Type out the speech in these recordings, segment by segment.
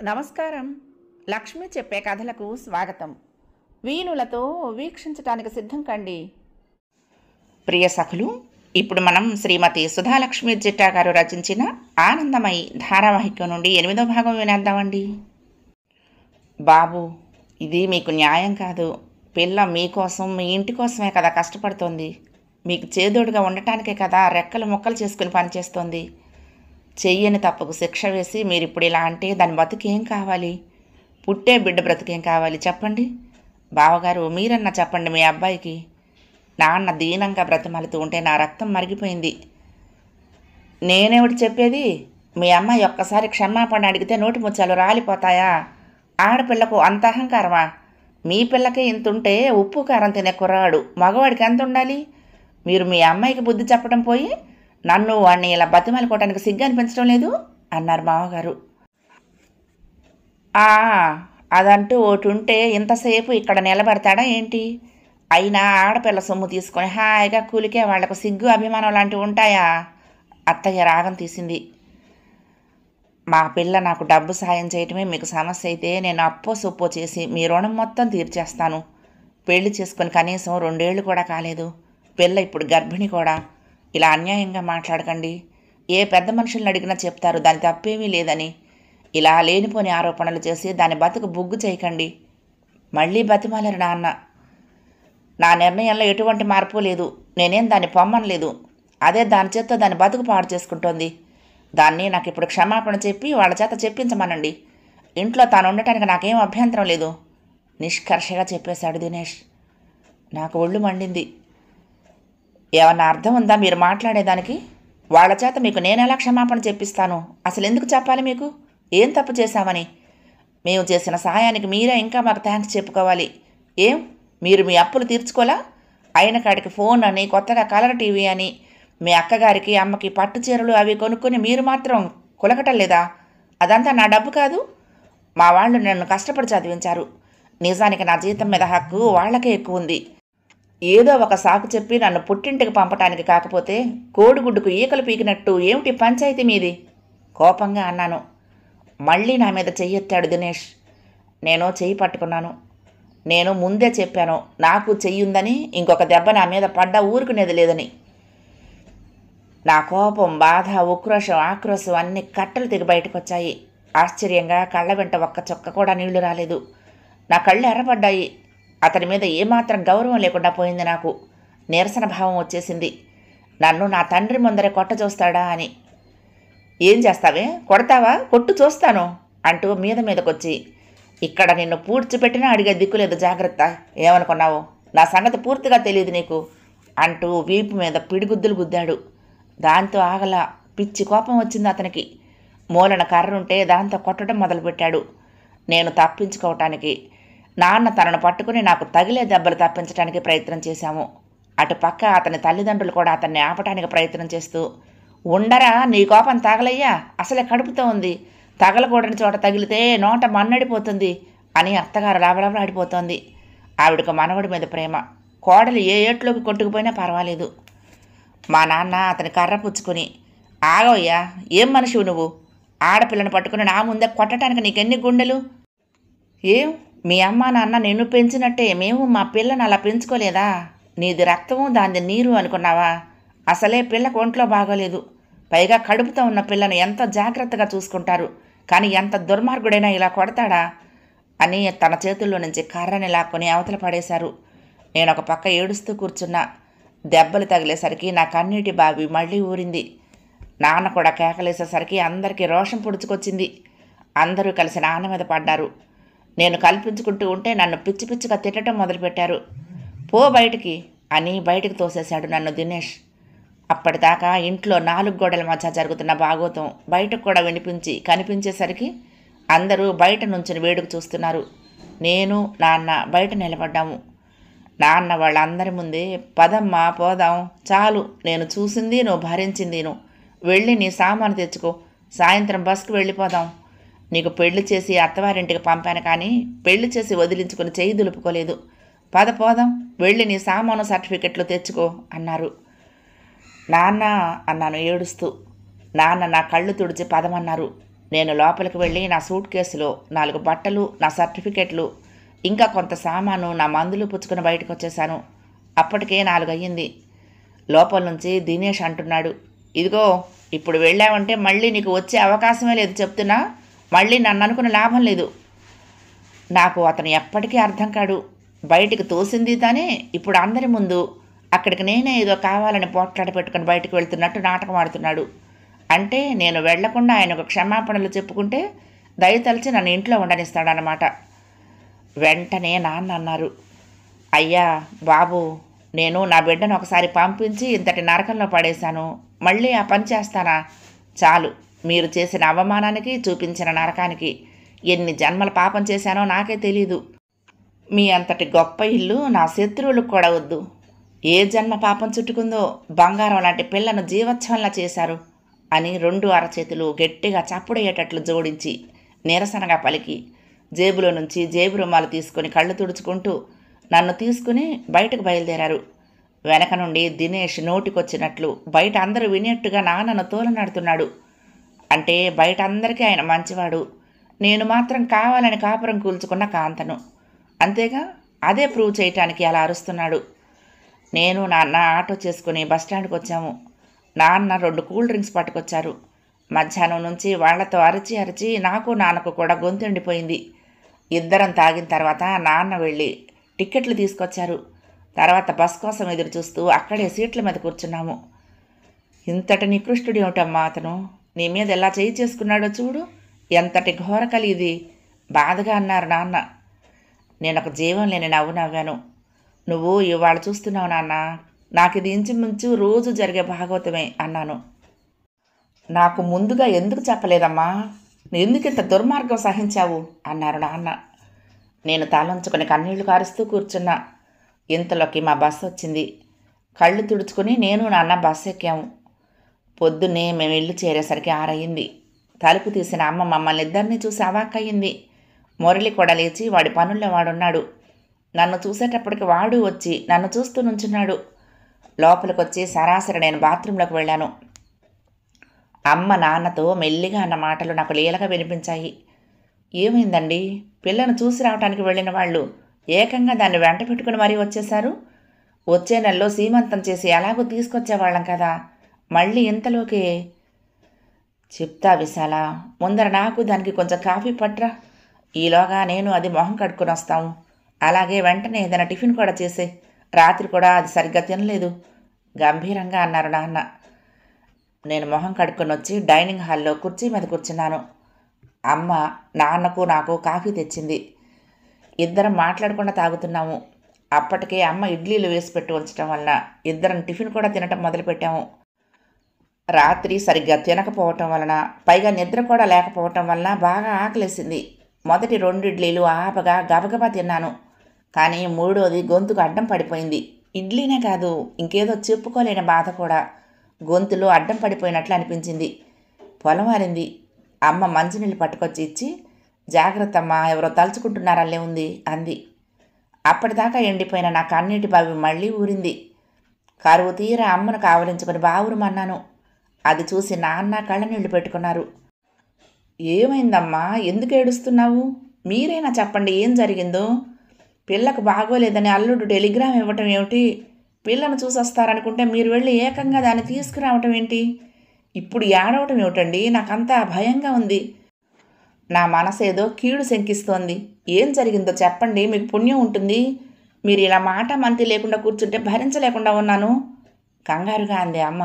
నమస్కారం. లక్ష్మి చెప్పే కథలకు స్వాగతం. వీణులతో వీక్షించటానికి సిద్ధం కండి. ప్రియ సఖులు, ఇప్పుడు మనం శ్రీమతి సుధాలక్ష్మి జిట్టా గారు రచించిన ఆనందమయి ధారావాహికం నుండి 8వ భాగం వినేద్దామండి. బాబు, ఇది మీకు న్యాయం కాదు. పిల్ల మీకోసం, మీ ఇంటి కోసమే కదా కష్టపడుతోంది. మీకు చేదోడుగా ఉండటానికే కదా రెక్కలు ముక్కలు చేసుకుని పనిచేస్తోంది. చెయ్యని తప్పుకు శిక్ష వేసి మీరు ఇప్పుడు ఇలా అంటే దాని బతుకేం కావాలి? పుట్టే బిడ్డ బ్రతుకేం కావాలి చెప్పండి? బావగారు, మీరన్నా చెప్పండి మీ అబ్బాయికి. నాన్న దీనంగా బ్రతిమాలుతూ ఉంటే నా రక్తం మరిగిపోయింది. నేనేమిటి చెప్పేది? మీ అమ్మాయి ఒక్కసారి క్షమాపణ అడిగితే నోటి ముచ్చాలు రాలిపోతాయా? ఆడపిల్లకు అంత అహంకారమా? మీ పిల్లకే ఇంతుంటే ఉప్పు కారం తినే కుర్రాడు మగవాడికి ఎంత ఉండాలి? మీరు మీ అమ్మాయికి బుద్ధి చెప్పడం పోయి నన్ను వాడిని ఇలా బతిమాలుకోవడానికి సిగ్గు అనిపించడం లేదు అన్నారు మామగారు. అదంటూ ఒకటి ఉంటే ఇంతసేపు ఇక్కడ నిలబడతాడా ఏంటి? అయినా ఆడపిల్ల సొమ్ము తీసుకొని హాయిగా కూలికే వాళ్లకు సిగ్గు అభిమానం లాంటివి ఉంటాయా? అత్తయ్య రాగం తీసింది. మా పిల్ల నాకు డబ్బు సాయం చేయటమే మీకు సమస్య అయితే నేను అప్పో సొప్పో చేసి మీ రుణం మొత్తం తీర్చేస్తాను. పెళ్లి చేసుకొని కనీసం 2 ఏళ్ళు కూడా కాలేదు. పిల్ల ఇప్పుడు గర్భిణి కూడా. ఇలా అన్యాయంగా మాట్లాడకండి. ఏ పెద్ద మనుషులను అడిగినా చెప్తారు దాని తప్పేమీ లేదని. ఇలా లేనిపోని ఆరోపణలు చేసి దాని బతుకు బుగ్గు చేయకండి. మళ్ళీ బతిమాలరు నాన్న. నా నిర్ణయంలో ఎటువంటి మార్పు లేదు. నేనేం దాన్ని పొమ్మనలేదు. అదే దాని చేత్తో దాని బతుకు పాడు చేసుకుంటోంది. దాన్ని నాకు ఇప్పుడు క్షమాపణ చెప్పి వాళ్ళ చేత చెప్పించమనండి. ఇంట్లో తాను ఉండటానికి నాకేం అభ్యంతరం లేదు నిష్కర్షగా చెప్పేశాడు దినేష్. నాకు ఒళ్ళు మండింది. ఏమన్నా అర్థం ఉందా మీరు మాట్లాడేదానికి? వాళ్ళ చేత మీకు నేనెలా క్షమాపణ చెప్పిస్తాను? అసలు ఎందుకు చెప్పాలి మీకు? ఏం తప్పు చేశామని? మేము చేసిన సహాయానికి మీరే ఇంకా మాకు థ్యాంక్స్ చెప్పుకోవాలి. ఏం మీరు మీ అప్పులు తీర్చుకోలా? అయిన కాడికి ఫోన్ అని, కొత్తగా కలర్ టీవీ అని, మీ అక్కగారికి అమ్మకి పట్టు చీరలు అవి కొనుక్కొని మీరు మాత్రం కులకటం లేదా? అదంతా నా డబ్బు కాదు. మా వాళ్ళు నన్ను కష్టపడి చదివించారు. నిజానికి నా జీతం మీద హక్కు వాళ్ళకే ఎక్కువ ఉంది. ఏదో ఒక సాకు చెప్పి నన్ను పుట్టింటికి పంపటానికి కాకపోతే కోడిగుడ్డుకు ఈకలు పీకినట్టు ఏమిటి పంచాయతీ మీది? కోపంగా అన్నాను. మళ్ళీ నా మీద చెయ్యెత్తాడు దినేష్. నేను చెయ్యి పట్టుకున్నాను. నేను ముందే చెప్పాను నాకు చెయ్యుందని, ఇంకొక దెబ్బ నా మీద పడ్డా ఊరుకునేది లేదని. నా కోపం, బాధ, ఉక్రోషం, ఆక్రోశం అన్ని కట్టలు తెగి బయటకొచ్చాయి. ఆశ్చర్యంగా కళ్ళ వెంట ఒక్క చుక్క కూడా నీళ్లు రాలేదు. నా కళ్ళు ఎర్రబడ్డాయి. అతని మీద ఏమాత్రం గౌరవం లేకుండా పోయింది నాకు. నిరసన భావం వచ్చేసింది. నన్ను నా తండ్రి ముందరే కొట్ట చూస్తాడా అని. ఏం చేస్తావే? కొడతావా? కొట్టు చూస్తాను అంటూ మీదకొచ్చి, ఇక్కడ నిన్ను పూడ్చిపెట్టినా అడిగే దిక్కులేదు, జాగ్రత్త. ఏమనుకున్నావు? నా సంగతి పూర్తిగా తెలియదు నీకు అంటూ వీపు మీద పిడిగుద్దులు గుద్దాడు. దాంతో ఆగలా. పిచ్చి కోపం వచ్చింది అతనికి. మూలన కర్రుంటే దాంతో కొట్టడం మొదలుపెట్టాడు. నేను తప్పించుకోవటానికి నాన్న తనను పట్టుకుని నాకు తగిలే దెబ్బలు తప్పించడానికి ప్రయత్నం చేశాము. అటుపక్క అతని తల్లిదండ్రులు కూడా అతన్ని ఆపటానికి ప్రయత్నం చేస్తూ, ఉండరా, నీ కోపం తగలయ్యా, అసలే కడుపుతో ఉంది, తగలకూడని చోట తగిలితే నోట మన్నడిపోతుంది అని అత్తగారు లాబలాబలాడిపోతోంది. ఆవిడకు మనవడి మీద ప్రేమ. కోడలు ఏ ఏట్లోకి కొట్టుకుపోయినా పర్వాలేదు. మా నాన్న అతని కర్ర పుచ్చుకొని, ఆగవయ్యా, ఏం మనిషివు నువ్వు? ఆడపిల్లను పట్టుకుని నా ముందే కొట్టడానికి నీకెన్ని గుండెలు? ఏం మీ అమ్మ నాన్న నిన్ను పెంచినట్టే మేము మా పిల్లను అలా పెంచుకోలేదా? నీది రక్తము దాని నీరు అనుకున్నావా? అసలే పిల్లకు ఒంట్లో బాగోలేదు. పైగా కడుపుతో ఉన్న పిల్లను ఎంత జాగ్రత్తగా చూసుకుంటారు. కానీ ఎంత దుర్మార్గుడైనా ఇలా కొడతాడా అని తన చేతుల్లో నుంచి కర్రని లాక్కొని అవతల పడేశారు. నేను ఒక పక్క ఏడుస్తూ కూర్చున్నా. దెబ్బలు తగిలేసరికి నా కన్నీటి బావి మళ్ళీ ఊరింది. నాన్న కూడా కేకలేసేసరికి అందరికీ రోషం పుడుచుకొచ్చింది. అందరూ కలిసి నాన్న మీద పడ్డారు. నేను కల్పించుకుంటూ ఉంటే నన్ను పిచ్చి పిచ్చిగా తిట్టడం మొదలుపెట్టారు. పో బయటికి అని బయటికి తోసేశాడు నన్ను దినేష్. అప్పటిదాకా ఇంట్లో 4 గోడల మధ్య జరుగుతున్న భాగోతం బయటకు కూడా కనిపించేసరికి అందరూ బయట నుంచుని వేడుక చూస్తున్నారు. నేను నాన్న బయట నిలబడ్డాము. నాన్న వాళ్ళందరి ముందే, పదమ్మా పోదాం, చాలు, నేను చూసింది నువ్వు భరించింది, నువ్వు వెళ్ళి నీ సామాను తెచ్చుకో, సాయంత్రం బస్కు వెళ్ళిపోదాం. నీకు పెళ్లి చేసి అత్తవారింటికి పంపాను, కానీ పెళ్లి చేసి వదిలించుకుని చేయి దులుపుకోలేదు. పద పోదాం, వెళ్ళి నీ సామాను సర్టిఫికెట్లు తెచ్చుకో అన్నారు. నాన్న అన్నాను ఏడుస్తూ. నాన్న నా కళ్ళు తుడిచి పదమన్నారు. నేను లోపలికి వెళ్ళి నా సూట్ కేసులో 4 బట్టలు, నా సర్టిఫికెట్లు, ఇంకా కొంత సామాను, నా మందులు పుచ్చుకుని బయటకు వచ్చేశాను. అప్పటికే 4 అయ్యింది. లోపల నుంచి దినేష్ అంటున్నాడు, ఇదిగో ఇప్పుడు వెళ్ళావంటే మళ్ళీ నీకు వచ్చే అవకాశమే లేదు చెప్తున్నా. మళ్ళీ నన్ను అనుకునే లాభం లేదు. నాకు అతను ఎప్పటికీ అర్థం కాడు. బయటికి తోసింది తానే ఇప్పుడు అందరి ముందు అక్కడికి నేనే ఏదో కావాలని పోట్లాట పెట్టుకుని బయటకు వెళ్తున్నట్టు నాటకం ఆడుతున్నాడు. అంటే నేను వెళ్లకుండా ఆయనకు క్షమాపణలు చెప్పుకుంటే దయతలిచి నన్ను ఇంట్లో ఉండనిస్తాడనమాట. వెంటనే నాన్న అన్నారు, అయ్యా బాబు, నేను నా బిడ్డను ఒకసారి పంపించి ఇంతటి నరకంలో పడేశాను. మళ్ళీ ఆ పని చేస్తానా? చాలు. మీరు చేసిన అవమానానికి, చూపించిన నరకానికి ఎన్ని జన్మల పాపం చేశానో నాకే తెలీదు. మీ అంతటి గొప్ప ఇల్లు నా శత్రువులకు కూడా వద్దు. ఏ జన్మ పాపం చుట్టుకుందో బంగారం లాంటి పిల్లను జీవోత్సవంలా చేశారు అని 2 అరచేతులు గట్టిగా చప్పుడయ్యేటట్లు జోడించి నిరసనగా పలికి జేబులో నుంచి జేబు రుమాలు తీసుకుని కళ్ళు తుడుచుకుంటూ నన్ను తీసుకుని బయటకు బయలుదేరారు. వెనక నుండి దినేష్ నోటికొచ్చినట్లు బయట అందరూ వినేట్టుగా నాన్నను తోలనాడుతున్నాడు. అంటే బయట అందరికీ ఆయన మంచివాడు, నేను మాత్రం కావాలని కాపురం కూల్చుకున్న కాంతను. అంతేగా, అదే ప్రూవ్ చేయటానికి అలా అరుస్తున్నాడు. నేను నాన్న ఆటో చేసుకుని బస్టాండ్కి వచ్చాము. నాన్న 2 కూల్ డ్రింక్స్ పట్టుకొచ్చారు. మధ్యాహ్నం నుంచి వాళ్లతో అరిచి అరిచి నాకు నాన్నకు కూడా గొంతెండిపోయింది. ఇద్దరం తాగిన తర్వాత నాన్న వెళ్ళి టిక్కెట్లు తీసుకొచ్చారు. తర్వాత బస్ కోసం ఎదురు చూస్తూ అక్కడే సీట్ల మీద కూర్చున్నాము. ఇంతటి నికృష్టుడు ఏమిటమ్మా అతను, నీ మీద ఎలా చేయి చేసుకున్నాడో చూడు, ఎంతటి ఘోరకలి ఇది, బాధగా అన్నారు నాన్న. నేనొక జీవం లేని నవ్వు నవ్వాను. నువ్వు ఇవాళ చూస్తున్నావు నాన్న, నాకు ఇది ఇంచుమించు రోజు జరిగే భాగవతమే అన్నాను. నాకు ముందుగా ఎందుకు చెప్పలేదమ్మా, ఎందుకు ఇంత దుర్మార్గం సహించావు అన్నారు నాన్న. నేను తలంచుకొని కన్నీళ్లు కారుస్తూ కూర్చున్నా. ఇంతలోకి మా బస్సు వచ్చింది. కళ్ళు తుడుచుకుని నేను నాన్న బస్సు ఎక్కాము. పొద్దున్నే మేము ఇల్లు చేరేసరికి 6 అయింది. తలుపు తీసిన అమ్మ మమ్మల్ని ఇద్దరినీ చూసి అవాక్కయ్యింది. మురళి కూడా లేచి వాడి పనుల్లో వాడున్నాడు. నన్ను చూసేటప్పటికి వాడు వచ్చి నన్ను చూస్తూ నుంచున్నాడు. లోపలికొచ్చి సరాసరి నేను బాత్రూంలోకి వెళ్ళాను. అమ్మ నాన్నతో మెల్లిగా అన్న మాటలు నాకు లీలగా వినిపించాయి. ఏమైందండి, పిల్లను చూసి రావటానికి వెళ్ళిన వాళ్ళు ఏకంగా దాన్ని వెంట పెట్టుకుని మరీ వచ్చేశారు? వచ్చే నెలలో సీమంతం చేసి ఎలాగో తీసుకొచ్చేవాళ్ళం కదా, మళ్ళీ ఇంతలోకే? చెప్తా విశాల, ముందర నాకు దానికి కొంచెం కాఫీ పట్రా. ఈలోగా నేను అది మొహం కడుక్కొని వస్తాము. అలాగే వెంటనే ఏదైనా టిఫిన్ కూడా చేసే, రాత్రి కూడా అది సరిగ్గా తినలేదు గంభీరంగా అన్నారు నాన్న. నేను మొహం కడుక్కొని వచ్చి డైనింగ్ హాల్లో కుర్చీ మీద కూర్చున్నాను. అమ్మ నాన్నకు నాకు కాఫీ తెచ్చింది. ఇద్దరం మాట్లాడకుండా తాగుతున్నాము. అప్పటికే అమ్మ ఇడ్లీలు వేసి పెట్టి ఉంచడం వలన ఇద్దరం టిఫిన్ కూడా తినటం మొదలుపెట్టాము. రాత్రి సరిగ్గా తినకపోవటం వలన, పైగా నిద్ర కూడా లేకపోవటం వలన బాగా ఆకలేసింది. మొదటి 2 ఇడ్లీలు ఆపగా గబగబా తిన్నాను. కానీ 3వది గొంతుకు అడ్డం పడిపోయింది. ఇడ్లీనే కాదు, ఇంకేదో చెప్పుకోలేని బాధ కూడా గొంతులో అడ్డం పడిపోయినట్లు అనిపించింది. పొలమారింది. అమ్మ మంచినీళ్ళు పట్టుకొచ్చి ఇచ్చి, జాగ్రత్త అమ్మా, ఎవరో తలుచుకుంటున్నారల్లే ఉంది అంది. అప్పటిదాకా ఎండిపోయిన నా కన్నీటి బావి మళ్ళీ ఊరింది. కరువు తీర అమ్మను కావలించుకొని బావురుమన్నాను. అది చూసి నాన్న కళ్ళనీళ్లు పెట్టుకున్నారు. ఏమైందమ్మా, ఎందుకు ఏడుస్తున్నావు? మీరైనా చెప్పండి ఏం జరిగిందో. పిల్లకు బాగోలేదని అల్లుడు టెలిగ్రామ్ ఇవ్వటం ఏమిటి? పిల్లను చూసొస్తారనుకుంటే మీరు వెళ్ళి ఏకంగా దాన్ని తీసుకురావటం ఏంటి? ఇప్పుడు ఏడవటం ఏమిటండి? నాకంతా భయంగా ఉంది. నా మనసేదో కీడు శంకిస్తోంది. ఏం జరిగిందో చెప్పండి, మీకు పుణ్యం ఉంటుంది. మీరు ఇలా మాట మంతి లేకుండా కూర్చుంటే భరించలేకుండా ఉన్నాను కంగారుగా అంది అమ్మ.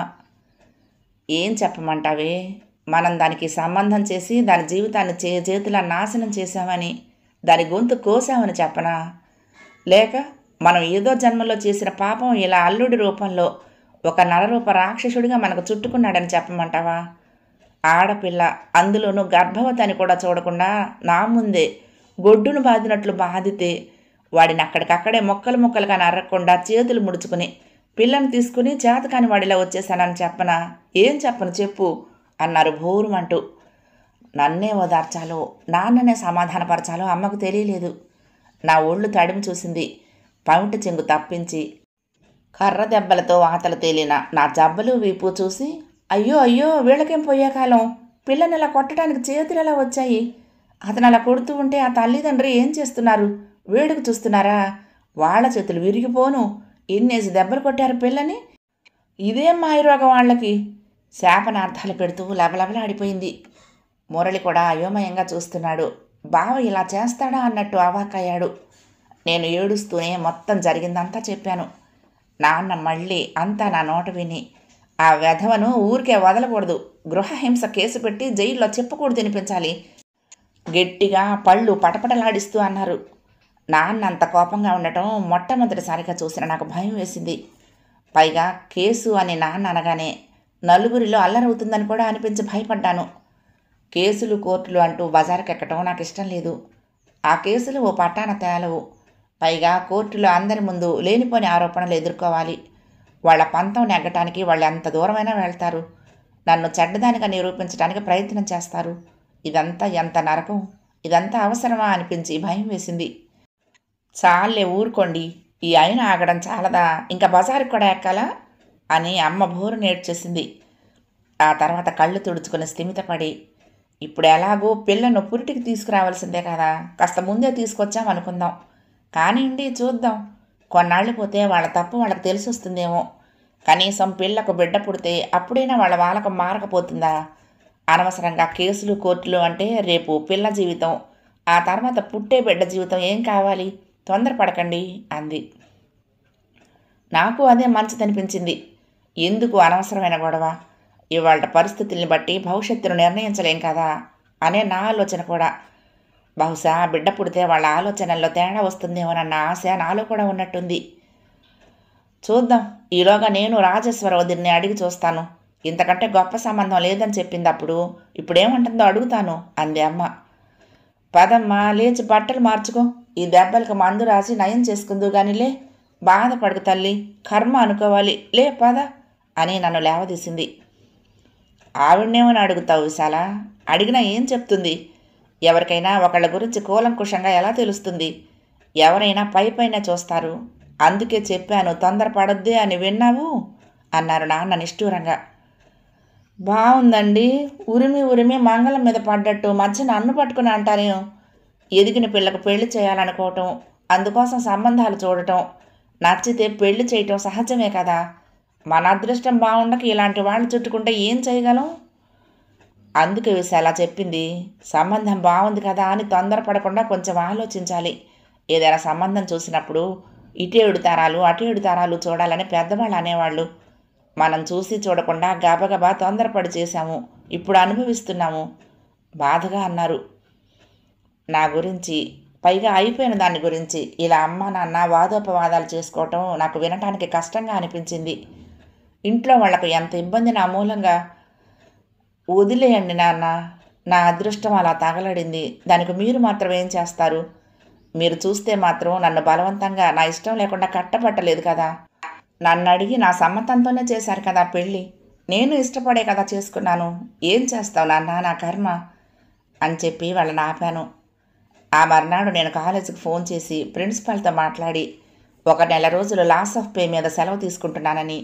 ఏం చెప్పమంటావే, మనం దానికి సంబంధం చేసి దాని జీవితాన్ని చేతులా నాశనం చేశామని, దాని గొంతు కోసామని చెప్పనా? లేక మనం ఏదో జన్మలో చేసిన పాపం ఇలా అల్లుడి రూపంలో ఒక నరరూప రాక్షసుడిగా మనకు చుట్టుకున్నాడని చెప్పమంటావా? ఆడపిల్ల, అందులోనూ గర్భవతి అని కూడా చూడకుండా నా ముందే గొడ్డును బాదినట్లు బాధితే వాడిని అక్కడికక్కడే ముక్కలు ముక్కలుగా నరగకుండా చేతులు ముడుచుకుని పిల్లను తీసుకుని చేతకాని వాడిలా వచ్చేసానని చెప్పనా? ఏం చెప్పను చెప్పు అన్నారు భోరుమంటూ. నన్నే ఓదార్చాలో నాన్ననే సమాధానపరచాలో అమ్మకు తెలియలేదు. నా ఒళ్ళు తడిమి చూసింది. పమిట చెంగు తప్పించి కర్ర దెబ్బలతో వాతలు తేలిన నా జబ్బలు వీపు చూసి, అయ్యో అయ్యో వీళ్ళకేం పోయే కాలం, పిల్లని అలా కొట్టడానికి చేతులు ఎలా వచ్చాయి? అతను అలా కొడుతూ ఉంటే ఆ తల్లిదండ్రి ఏం చేస్తున్నారు? వేడుకు చూస్తున్నారా? వాళ్ళ చేతులు విరిగిపోను. ఎన్నేసి దెబ్బలు కొట్టారు పిల్లని. ఇదేం మాయరోగం వాళ్ళకి? శాపనార్థాలు పెడుతూ లబలబలాడిపోయింది. మురళి కూడా అయోమయంగా చూస్తున్నాడు. బావ ఇలా చేస్తాడా అన్నట్టు అవాక్కయ్యాడు. నేను ఏడుస్తూనే మొత్తం జరిగిందంతా చెప్పాను. నాన్న మళ్ళీ అంతా నా నోట విని, ఆ వెధవను ఊరికే వదలకూడదు, గృహహింస కేసు పెట్టి జైల్లో చెప్పకూడదు తినిపించాలి, గట్టిగా పళ్ళు పటపటలాడిస్తూ అన్నారు. నాన్న అంత కోపంగా ఉండటం మొట్టమొదటిసారిగా చూసిన నాకు భయం వేసింది. పైగా కేసు అని నాన్న అనగానే నలుగురిలో అల్లరవుతుందని కూడా అనిపించి భయపడ్డాను. కేసులు కోర్టులు అంటూ బజారుకెక్కటం నాకు ఇష్టం లేదు. ఆ కేసులు ఓ పట్టాన తేలవు. పైగా కోర్టులో అందరి ముందు లేనిపోని ఆరోపణలు ఎదుర్కోవాలి. వాళ్ళ పంతం నెగ్గటానికి వాళ్ళు ఎంత దూరమైనా వెళ్తారు. నన్ను చెడ్డదానిగా నిరూపించడానికి ప్రయత్నం చేస్తారు. ఇదంతా ఎంత నరకం, ఇదంతా అవసరమా అనిపించి భయం వేసింది. చాలే ఊరుకోండి, ఈ అయిన ఆగడం చాలదా, ఇంకా బజారుకి కూడా ఎక్కాలా అని అమ్మ బోరు నేడ్చేసింది. ఆ తర్వాత కళ్ళు తుడుచుకుని స్థిమితపడి, ఇప్పుడు ఎలాగో పిల్లను పురిటికి తీసుకురావాల్సిందే కదా, కాస్త ముందే తీసుకొచ్చామనుకుందాం, కానివ్వండి చూద్దాం, కొన్నాళ్ళు పోతే వాళ్ళ తప్పు వాళ్ళకి తెలిసి వస్తుందేమో, కనీసం పిల్లకు బిడ్డ పుడితే అప్పుడైనా వాళ్ళ వాలకం మారకపోతుందా? అనవసరంగా కేసులు కోర్టులు అంటే రేపు పిల్ల జీవితం, ఆ తర్వాత పుట్టే బిడ్డ జీవితం ఏం కావాలి? తొందరపడకండి అంది. నాకు అదే మంచిదనిపించింది. ఎందుకు అనవసరమైన గొడవ? ఇవాళ పరిస్థితుల్ని బట్టి భవిష్యత్తును నిర్ణయించలేం కదా అనే నా ఆలోచన కూడా. బహుశా బిడ్డ పుడితే వాళ్ళ ఆలోచనల్లో తేడా వస్తుందేమోనన్న ఆశ నాలో కూడా ఉన్నట్టుంది. చూద్దాం, ఈలోగా నేను రాజేశ్వర వదిన్ని అడిగి చూస్తాను. ఇంతకంటే గొప్ప సంబంధం లేదని చెప్పింది అప్పుడు, ఇప్పుడేమంటుందో అడుగుతాను అంది అమ్మ. పదమ్మా, లేచి బట్టలు మార్చుకో, ఈ దెబ్బలకు మందు రాసి నయం చేసుకుందు గానిలే, బాధపడకు తల్లి, కర్మ అనుకోవాలి, లే పద అని నన్ను లేవదీసింది. ఆవిడనేమని అడుగుతావు విశాల? అడిగినా ఏం చెప్తుంది? ఎవరికైనా ఒకళ్ళ గురించి కూలంకుషంగా ఎలా తెలుస్తుంది? ఎవరైనా పై పైన చూస్తారు. అందుకే చెప్పాను తొందరపడొద్దే అని, విన్నావు అన్నారు నాన్న నిష్ఠూరంగా. బాగుందండి, ఉరిమి ఉరిమి మంగళం మీద పడ్డట్టు మధ్యన అన్ను పట్టుకుని అంటారేం? ఎదిగిన పిల్లకు పెళ్లి చేయాలనుకోవటం, అందుకోసం సంబంధాలు చూడటం, నచ్చితే పెళ్లి చేయటం సహజమే కదా. మన అదృష్టం బాగుండక ఇలాంటి వాళ్ళు చుట్టుకుంటే ఏం చేయగలం? అందుకే విశాల చెప్పింది, సంబంధం బాగుంది కదా అని తొందరపడకుండా కొంచెం ఆలోచించాలి. ఏదైనా సంబంధం చూసినప్పుడు ఇటు 7 తరాలు అటు 7 తరాలు చూడాలని పెద్దవాళ్ళు అనేవాళ్ళు. మనం చూసి చూడకుండా గబగబా తొందరపడి చేశాము, ఇప్పుడు అనుభవిస్తున్నాము బాధగా అన్నారు. నా గురించి, పైగా అయిపోయిన దాని గురించి ఇలా అమ్మ నాన్న వాదోపవాదాలు చేసుకోవటం నాకు వినటానికి కష్టంగా అనిపించింది. ఇంట్లో వాళ్లకు ఎంత ఇబ్బంది నా మూలంగా. వదిలేయండి నాన్న, నా అదృష్టం అలా తగలడింది, దానికి మీరు మాత్రం ఏం చేస్తారు? మీరు చూస్తే మాత్రం నన్ను బలవంతంగా నా ఇష్టం లేకుండా కట్టబట్టలేదు కదా. నన్ను అడిగి నా సమ్మతంతోనే చేశారు కదా పెళ్ళి. నేను ఇష్టపడే కదా చేసుకున్నాను. ఏం చేస్తావు నాన్న, నా కర్మ అని చెప్పి వాళ్ళని ఆపాను. ఆ మర్నాడు నేను కాలేజీకి ఫోన్ చేసి ప్రిన్సిపాల్తో మాట్లాడి 1 నెల రోజులు లాస్ ఆఫ్ పే మీద సెలవు తీసుకుంటున్నానని,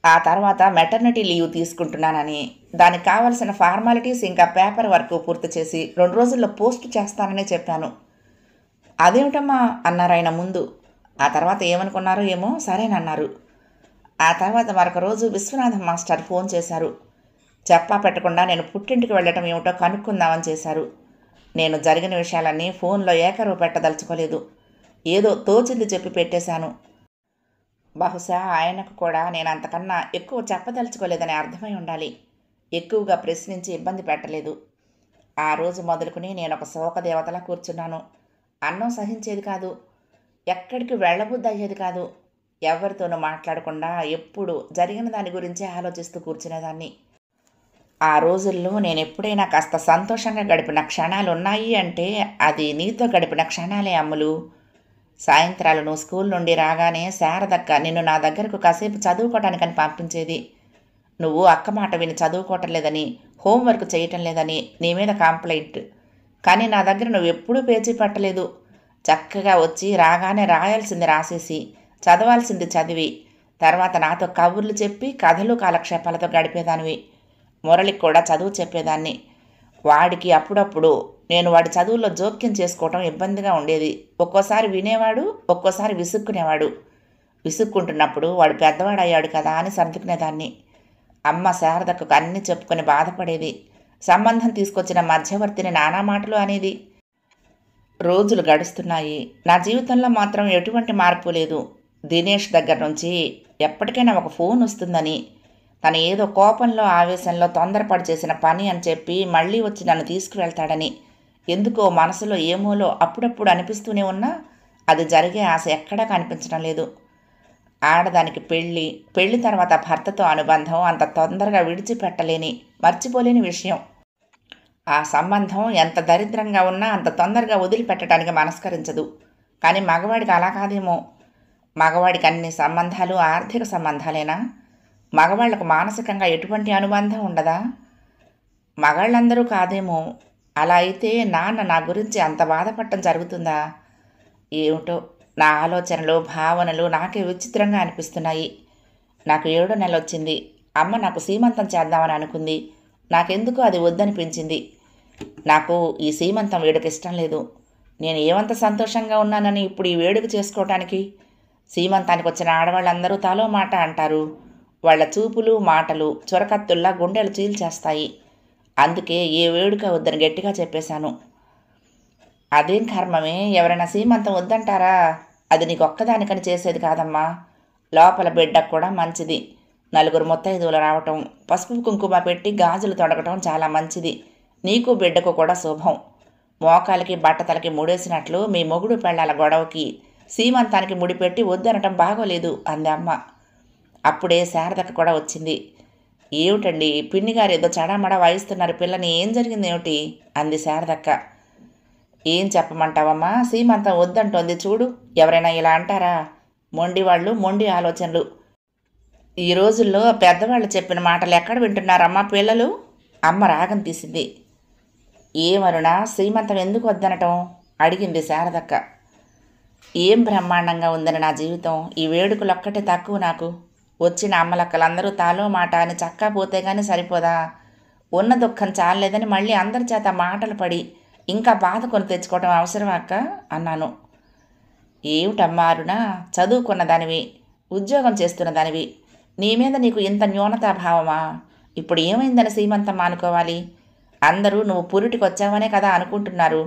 ఆ తర్వాత మెటర్నిటీ లీవ్ తీసుకుంటున్నానని, దానికి కావలసిన ఫార్మాలిటీస్ ఇంకా పేపర్ వర్క్ పూర్తి చేసి 2 రోజుల్లో పోస్ట్ చేస్తానని చెప్పాను. అదేమిటమ్మా అన్నారు ఆయన ముందు. ఆ తర్వాత ఏమనుకున్నారో ఏమో, సరేనన్నారు. ఆ తర్వాత మరొక రోజు విశ్వనాథం మాస్టర్ ఫోన్ చేశారు. చెప్పా పెట్టకుండా నేను పుట్టింటికి వెళ్ళటం ఏమిటో కనుక్కుందామని చేశారు. నేను జరిగిన విషయాలన్నీ ఫోన్లో ఏకరువు పెట్టదలుచుకోలేదు. ఏదో తోచింది చెప్పి పెట్టేశాను. బహుశా ఆయనకు కూడా నేను అంతకన్నా ఎక్కువ చెప్పదలుచుకోలేదని అర్థమై ఉండాలి. ఎక్కువగా ప్రశ్నించి ఇబ్బంది పెట్టలేదు. ఆ రోజు మొదలుకుని నేను ఒక శోకదేవతలా కూర్చున్నాను. అన్నం సహించేది కాదు, ఎక్కడికి వెళ్ళబుద్ధి అయ్యేది కాదు. ఎవరితోనూ మాట్లాడకుండా ఎప్పుడు జరిగిన దాని గురించే ఆలోచిస్తూ కూర్చునేదాన్ని. ఆ రోజుల్లో నేను ఎప్పుడైనా కాస్త సంతోషంగా గడిపిన క్షణాలు ఉన్నాయి అంటే అది నీతో గడిపిన క్షణాలే అమ్ములు. సాయంత్రాలు నువ్వు స్కూల్ నుండి రాగానే శారదక్క నిన్ను నా దగ్గరకు కాసేపు చదువుకోవటానికని పంపించేది. నువ్వు అక్క మాట విని చదువుకోవటం లేదని, హోంవర్క్ చేయటం లేదని నీ మీద కంప్లైంట్. కానీ నా దగ్గర నువ్వు ఎప్పుడూ పేచీ పట్టలేదు. చక్కగా వచ్చి రాగానే రాయాల్సింది రాసేసి, చదవాల్సింది చదివి, తర్వాత నాతో కబుర్లు చెప్పి కథలు కాలక్షేపాలతో గడిపేదానివి. మురళికి కూడా చదువు చెప్పేదాన్ని. వాడికి అప్పుడప్పుడు నేను వాడి చదువుల్లో జోక్యం చేసుకోవటం ఇబ్బందిగా ఉండేది. ఒక్కోసారి వినేవాడు, ఒక్కోసారి విసుక్కునేవాడు. విసుక్కుంటున్నప్పుడు వాడు పెద్దవాడయ్యాడు కదా అని సర్దుకునేదాన్ని. అమ్మ శారదకు అన్నీ చెప్పుకొని బాధపడేది. సంబంధం తీసుకొచ్చిన మధ్యవర్తిని నానా మాటలు అనేది. రోజులు గడుస్తున్నాయి. నా జీవితంలో మాత్రం ఎటువంటి మార్పు లేదు. దినేష్ దగ్గర నుంచి ఎప్పటికైనా ఒక ఫోన్ వస్తుందని, తను ఏదో కోపంలో ఆవేశంలో తొందరపడి చేసిన పని అని చెప్పి మళ్ళీ వచ్చి నన్ను తీసుకువెళ్తాడని ఎందుకో మనసులో ఏమోలో అప్పుడప్పుడు అనిపిస్తూనే ఉన్నా అది జరిగే ఆశ ఎక్కడా కనిపించడం లేదు. ఆడదానికి పెళ్లి తర్వాత భర్తతో అనుబంధం అంత తొందరగా విడిచిపెట్టలేని, మర్చిపోలేని విషయం. ఆ సంబంధం ఎంత దరిద్రంగా ఉన్నా అంత తొందరగా వదిలిపెట్టడానికి మనస్కరించదు. కానీ మగవాడికి అలా కాదేమో. మగవాడికి అన్ని సంబంధాలు ఆర్థిక సంబంధాలేనా? మగవాళ్లకు మానసికంగా ఎటువంటి అనుబంధం ఉండదా? మగాళ్ళందరూ కాదేమో. అలా అయితే నాన్న నా గురించి అంత బాధపడటం జరుగుతుందా? ఏమిటో నా ఆలోచనలు, భావనలు నాకే విచిత్రంగా అనిపిస్తున్నాయి. నాకు 7వ నెల వచ్చింది. అమ్మ నాకు సీమంతం చేద్దామని అనుకుంది. నాకెందుకో అది వద్దనిపించింది. నాకు ఈ సీమంతం వేడుక ఇష్టం లేదు. నేను ఏమంత సంతోషంగా ఉన్నానని ఇప్పుడు ఈ వేడుక చేసుకోవటానికి? సీమంతానికి వచ్చిన ఆడవాళ్ళందరూ తలో మాట అంటారు. వాళ్ళ చూపులు, మాటలు చొరకత్తుల్లా గుండెలు చీల్చేస్తాయి. అందుకే ఏ వేడుక వద్దని గట్టిగా చెప్పేశాను. అదేం కర్మమే, ఎవరైనా సీమంతం వద్దంటారా? అది నీకు ఒక్కదానికని చేసేది కాదమ్మా. లోపల బిడ్డకు కూడా మంచిది. నలుగురు ముత్తైదువులు రావటం, పసుపు కుంకుమ పెట్టి గాజులు తొడగటం చాలా మంచిది. నీకు బిడ్డకు కూడా శుభం. మోకాలికి బట్టతలకి ముడేసినట్లు మీ మొగుడు పెళ్ళాల గొడవకి సీమంతానికి ముడిపెట్టి వద్దనటం బాగోలేదు అంది అమ్మ. అప్పుడే శారదక్క కూడా వచ్చింది. ఏమిటండి పిన్నిగారు ఏదో చడామడా వాయిస్తున్నారు, పిల్లని ఏం జరిగిందేమిటి అంది శారదక్క. ఏం చెప్పమంటావమ్మా, సీమంతం వద్దంటోంది చూడు. ఎవరైనా ఇలా అంటారా? మొండివాళ్ళు, మొండి ఆలోచనలు. ఈ రోజుల్లో పెద్దవాళ్ళు చెప్పిన మాటలు ఎక్కడ వింటున్నారమ్మా పిల్లలు? అమ్మ రాగం తీసింది. ఏమరునా, శ్రీమంతం ఎందుకు వద్దనటం అడిగింది శారదక్క. ఏం బ్రహ్మాండంగా ఉందని నా జీవితం. ఈ వేడుకలొక్కటే తక్కువ నాకు. వచ్చిన అమ్మలక్కలందరూ తాలో మాట అని చక్కా పోతే కానీ సరిపోదా? ఉన్న దుఃఖం చాలేదని మళ్ళీ అందరి చేత మాటలు పడి ఇంకా బాధ కొని తెచ్చుకోవటం అవసరమా అక్క అన్నాను. ఏమిటమ్మా అరుణ, చదువుకున్న దానివి, ఉద్యోగం చేస్తున్న దానివి, నీ మీద నీకు ఇంత న్యూనతాభావమా? ఇప్పుడు ఏమైందని సీమంతం మానుకోవాలి? అందరూ నువ్వు పురిటికి వచ్చావనే కదా అనుకుంటున్నారు.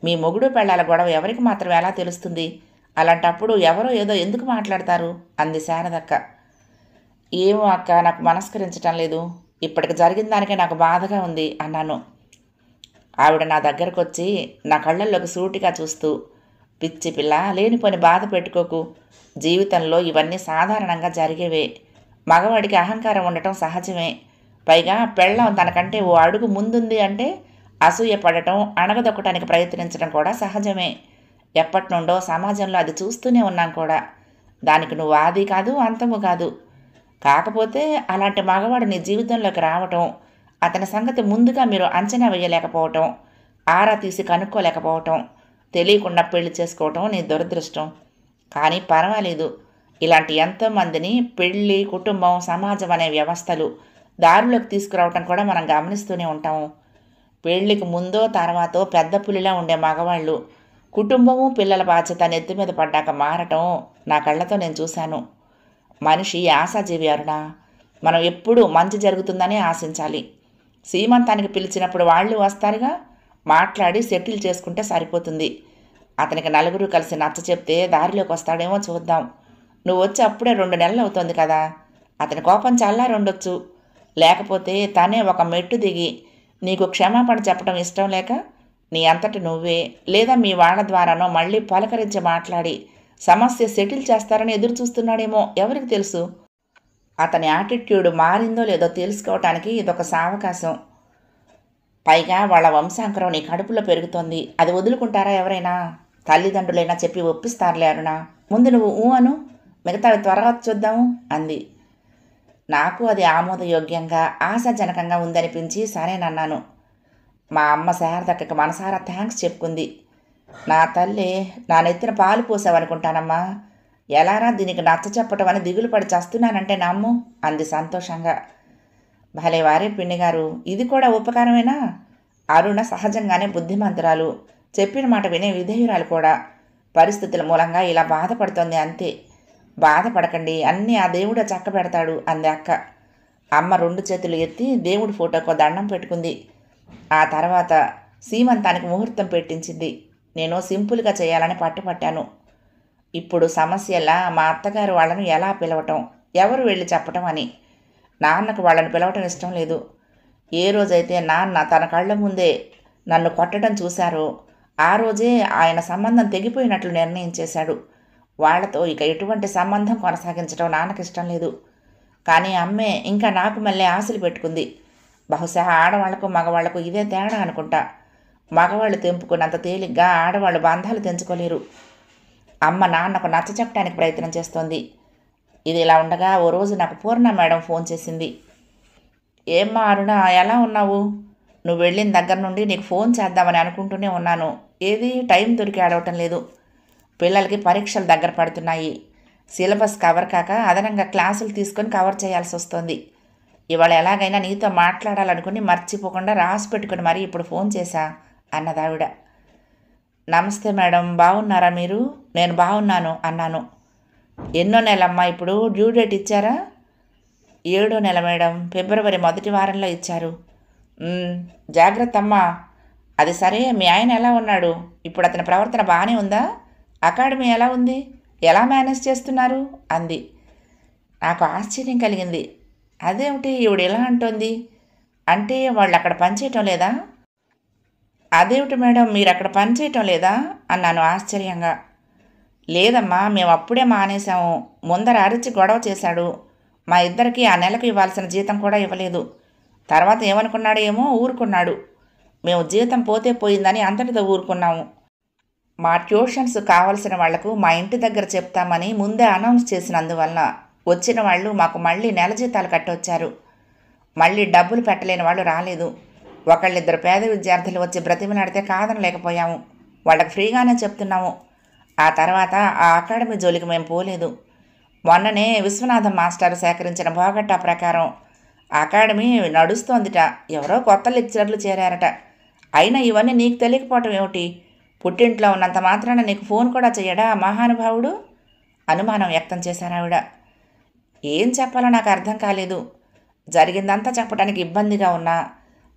మీ మొగుడు పెళ్ళాల గొడవ ఎవరికి మాత్రం ఎలా తెలుస్తుంది? అలాంటప్పుడు ఎవరో ఏదో ఎందుకు మాట్లాడతారు అంది శారదక్క. ఏమో అక్క, నాకు మనస్కరించటం లేదు. ఇప్పటికి జరిగిన దానికే నాకు బాధగా ఉంది అన్నాను. ఆవిడ నా దగ్గరకు వచ్చి నా కళ్ళల్లోకి సూటిగా చూస్తూ, పిచ్చి పిల్ల, లేనిపోని బాధ పెట్టుకోకు. జీవితంలో ఇవన్నీ సాధారణంగా జరిగేవే. మగవాడికి అహంకారం ఉండటం సహజమే. పైగా పెళ్ళం తనకంటే ఓ అడుగు ముందుంది అంటే అసూయ పడటం, అణగదొక్కటానికి ప్రయత్నించడం కూడా సహజమే. ఎప్పటి నుండో సమాజంలో అది చూస్తూనే ఉన్నాం కూడా. దానికి నువ్వు ఆది కాదు, అంతము కాదు. కాకపోతే అలాంటి మగవాడు నీ జీవితంలోకి రావటం, అతని సంగతి ముందుగా మీరు అంచనా వేయలేకపోవటం, ఆరా తీసి కనుక్కోలేకపోవటం, తెలియకుండా పెళ్లి చేసుకోవటం నీ దురదృష్టం. కానీ పర్వాలేదు, ఇలాంటి ఎంతోమందిని పెళ్ళి, కుటుంబం, సమాజం అనే వ్యవస్థలు దారిలోకి తీసుకురావటం కూడా మనం గమనిస్తూనే ఉంటాము. పెళ్లికి ముందో తర్వాతో పెద్ద పులిలా ఉండే మగవాళ్ళు కుటుంబము, పిల్లల బాధ్యత నెత్తి మీద పడ్డాక మారటం నా కళ్ళతో నేను చూశాను. మనిషి ఆశాజీవి అరుణ. మనం ఎప్పుడూ మంచి జరుగుతుందనే ఆశించాలి. సీమంతానికి పిలిచినప్పుడు వాళ్ళు వస్తారుగా, మాట్లాడి సెటిల్ చేసుకుంటే సరిపోతుంది. అతనికి నలుగురు కలిసి నచ్చ చెప్తే దారిలోకి వస్తాడేమో చూద్దాం. నువ్వు వచ్చి అప్పుడే 2 నెలలు అవుతుంది కదా. అతని కోపం చల్లారుండొచ్చు. లేకపోతే తనే ఒక మెట్టు దిగి నీకు క్షమాపణ చెప్పడం ఇష్టం లేక నీ అంతటి నువ్వే లేదా మీ వాళ్ళ ద్వారానో మళ్ళీ పలకరించి మాట్లాడి సమస్య సెటిల్ చేస్తారని ఎదురు చూస్తున్నాడేమో, ఎవరికి తెలుసు? అతని యాటిట్యూడ్ మారిందో లేదో తెలుసుకోవటానికి ఇదొక సావకాశం. పైగా వాళ్ళ వంశాంకరం నీ కడుపులో పెరుగుతోంది. అది వదులుకుంటారా ఎవరైనా? తల్లిదండ్రులైనా చెప్పి ఒప్పిస్తారులే అరుణ. ముందు నువ్వు అను, మిగతావి త్వరగా చూద్దాము అంది. నాకు అది ఆమోదయోగ్యంగా, ఆశాజనకంగా ఉందనిపించి సరేనన్నాను. మా అమ్మ శారదక్కకి మనసారా థ్యాంక్స్ చెప్పుకుంది. నా తల్లి, నా నెత్తిన పాలు పోసావనుకుంటానమ్మా. ఎలారా దీనికి నచ్చ చెప్పటం అని దిగులు పడి చస్తున్నానంటే నమ్ము అంది సంతోషంగా. భలేవారే పిన్నిగారు, ఇది కూడా ఉపకారమేనా? అరుణ సహజంగానే బుద్ధిమంతురాలు, చెప్పిన మాట వినే విధేయురాలు కూడా. పరిస్థితుల మూలంగా ఇలా బాధపడుతోంది అంతే. బాధపడకండి, అన్నీ ఆ దేవుడే చక్కబెడతాడు అంది అక్క. అమ్మ 2 చేతులు ఎత్తి దేవుడి ఫోటోకు దండం పెట్టుకుంది. ఆ తర్వాత సీమంతానికి ముహూర్తం పెట్టించింది. నేను సింపుల్గా చేయాలని పట్టుపట్టాను. ఇప్పుడు సమస్యలా మా అత్తగారు వాళ్ళను ఎలా పిలవటం, ఎవరు వెళ్ళి చెప్పటం అని. నాన్నకు వాళ్ళని పిలవటం ఇష్టం లేదు. ఏ రోజైతే నాన్న తన కళ్ళ ముందే నన్ను కొట్టడం చూశారో ఆ రోజే ఆయన సంబంధం తెగిపోయినట్లు నిర్ణయించేశాడు. వాళ్లతో ఇక ఎటువంటి సంబంధం కొనసాగించడం నాన్నకి ఇష్టం లేదు. కానీ అమ్మే ఇంకా నాకు మళ్ళీ ఆశలు పెట్టుకుంది. బహుశా ఆడవాళ్లకు మగవాళ్లకు ఇదే తేడా అనుకుంటా. మగవాళ్ళు తెంపుకున్నంత తేలిగ్గా ఆడవాళ్ళు బంధాలు తెంచుకోలేరు. అమ్మ నాన్నకు నచ్చచెప్పడానికి ప్రయత్నం చేస్తోంది. ఇది ఇలా ఉండగా ఓ రోజు నాకు పూర్ణ మేడం ఫోన్ చేసింది. ఏమ్మా అరుణ, ఎలా ఉన్నావు? నువ్వు వెళ్ళిన దగ్గర నుండి నీకు ఫోన్ చేద్దామని అనుకుంటూనే ఉన్నాను. ఏది టైం దొరికి ఆడవటం లేదు. పిల్లలకి పరీక్షలు దగ్గర పడుతున్నాయి. సిలబస్ కవర్ కాక అదనంగా క్లాసులు తీసుకొని కవర్ చేయాల్సి వస్తుంది. ఇవాళ ఎలాగైనా నీతో మాట్లాడాలనుకుని మర్చిపోకుండా రాసి పెట్టుకుని మరీ ఇప్పుడు ఫోన్ చేశా అన్నదావిడ. నమస్తే మేడం, బాగున్నారా మీరు? నేను బాగున్నాను అన్నాను. ఎన్నో నెలమ్మా ఇప్పుడు? డ్యూ డేట్ ఇచ్చారా? 7వ నెల మేడం, ఫిబ్రవరి 1వ వారంలో ఇచ్చారు. జాగ్రత్త అమ్మా. అది సరే, మీ ఆయన ఎలా ఉన్నాడు? ఇప్పుడు అతని ప్రవర్తన బాగానే ఉందా? అకాడమీ ఎలా ఉంది? ఎలా మేనేజ్ చేస్తున్నారు అంది. నాకు ఆశ్చర్యం కలిగింది. అదేమిటి ఈవిడ ఎలా అంటోంది? అంటే వాళ్ళు అక్కడ పనిచేయటం లేదా? అదేమిటి మేడం, మీరు అక్కడ పనిచేయటం లేదా అన్నాను ఆశ్చర్యంగా. లేదమ్మా, మేము అప్పుడే మానేశాము. ముందర అరిచి గొడవ చేశాడు. మా ఇద్దరికి ఆ నెలకు ఇవ్వాల్సిన జీతం కూడా ఇవ్వలేదు. తర్వాత ఏమనుకున్నాడో ఏమో ఊరుకున్నాడు. మేము జీతం పోతే పోయిందని అంతటితో ఊరుకున్నాము. మా ట్యూషన్స్ కావలసిన వాళ్లకు మా ఇంటి దగ్గర చెప్తామని ముందే అనౌన్స్ చేసినందువలన వచ్చిన వాళ్ళు మాకు మళ్ళీ నెల జీతాలు కట్టొచ్చారు. మళ్ళీ డబ్బులు పెట్టలేని వాళ్ళు రాలేదు. ఒకళ్ళిద్దరు పేద విద్యార్థులు వచ్చి బ్రతిమలాడితే కాదనలేకపోయాము. వాళ్ళకి ఫ్రీగానే చెప్తున్నాము. ఆ తర్వాత ఆ అకాడమీ జోలికి మేము పోలేదు. మొన్ననే విశ్వనాథం మాస్టారు సేకరించిన భోగట్టా ప్రకారం అకాడమీ నడుస్తోందిట. ఎవరో కొత్త లెక్చరర్లు చేరారట. అయినా ఇవన్నీ నీకు తెలియకపోవటం ఏమిటి? పుట్టింట్లో ఉన్నంత మాత్రాన నీకు ఫోన్ కూడా చెయ్యడా మహానుభావుడు? అనుమానం వ్యక్తం చేశారు ఆవిడ. ఏం చెప్పాలో నాకు అర్థం కాలేదు. జరిగిందంతా చెప్పడానికి ఇబ్బందిగా ఉన్నా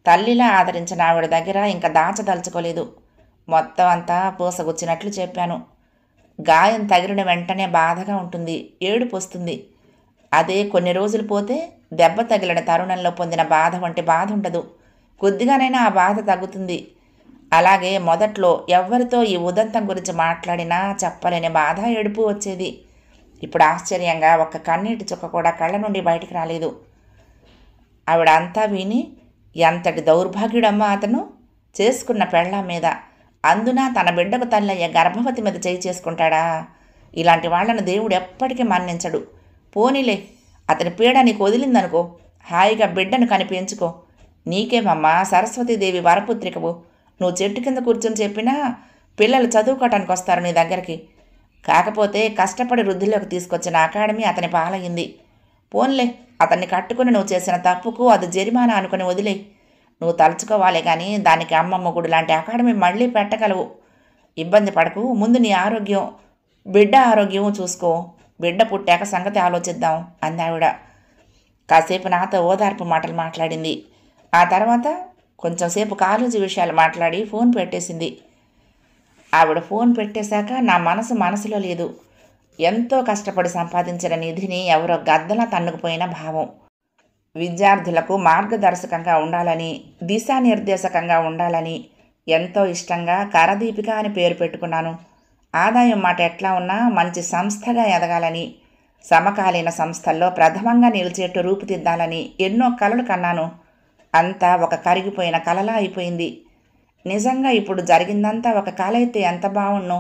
తల్లిలా ఆదరించిన ఆవిడ దగ్గర ఇంకా దాచదలుచుకోలేదు. మొత్తం అంతా పూసగుచ్చినట్లు చెప్పాను. గాయం తగిలిన వెంటనే బాధగా ఉంటుంది, ఏడుపు వస్తుంది. అదే కొన్ని రోజులు పోతే దెబ్బ తగిలిన తరుణంలో పొందిన బాధ వంటి బాధ ఉండదు. కొద్దిగానైనా ఆ బాధ తగ్గుతుంది. అలాగే మొదట్లో ఎవ్వరితో ఈ ఉదంతం గురించి మాట్లాడినా చెప్పలేని బాధ, ఏడుపు వచ్చేది. ఇప్పుడు ఆశ్చర్యంగా ఒక్క కన్నీటి చుక్క కూడా కళ్ళ నుండి బయటికి రాలేదు. ఆవిడ అంతా విని, ఎంతటి దౌర్భాగ్యుడమ్మా అతను, చేసుకున్న పెళ్ళాం మీద, అందున తన బిడ్డకు తల్లయ్య గర్భవతి మీద చేయి చేసుకుంటాడా? ఇలాంటి వాళ్లను దేవుడు ఎప్పటికీ మన్నించడు. పోనీలే, అతని పీడ నీకు వదిలిందనుకో, హాయిగా బిడ్డను కనిపించుకో. నీకేమమ్మా, సరస్వతీదేవి వరపుత్రికవు. నువ్వు చెట్టు కింద కూర్చొని చెప్పినా పిల్లలు చదువుకోవటానికి వస్తారు నీ దగ్గరికి. కాకపోతే కష్టపడి వృద్ధిలోకి తీసుకొచ్చిన అకాడమీ అతని పాలయ్యింది. పోన్లే, అతన్ని కట్టుకుని నువ్వు చేసిన తప్పుకు అది జరిమానా అనుకుని వదిలే. నువ్వు తలుచుకోవాలే కానీ దానికి అమ్మమ్మ గుడి లాంటి అకాడమీ మళ్ళీ పెట్టగలవు. ఇబ్బంది పడకు. ముందు నీ ఆరోగ్యం, బిడ్డ ఆరోగ్యం చూసుకో. బిడ్డ పుట్టాక సంగతి ఆలోచిద్దాం అందావిడ. కాసేపు నాతో ఓదార్పు మాటలు మాట్లాడింది. ఆ తర్వాత కొంచెంసేపు కాలేజీ విషయాలు మాట్లాడి ఫోన్ పెట్టేసింది. ఆవిడ ఫోన్ పెట్టేశాక నా మనసులో లేదు. ఎంతో కష్టపడి సంపాదించిన నిధిని ఎవరో గద్దలా తన్నుకుపోయిన భావం. విద్యార్థులకు మార్గదర్శకంగా ఉండాలని, దిశానిర్దేశకంగా ఉండాలని ఎంతో ఇష్టంగా కరదీపిక అని పేరు పెట్టుకున్నాను. ఆదాయం మాట ఎట్లా ఉన్నా మంచి సంస్థగా ఎదగాలని, సమకాలీన సంస్థల్లో ప్రథమంగా నిలిచేట్టు రూపుదిద్దాలని ఎన్నో కలలు కన్నాను. అంతా ఒక కరిగిపోయిన కలలా అయిపోయింది. నిజంగా ఇప్పుడు జరిగిందంతా ఒక కల అయితే ఎంత బావుణ్ణో.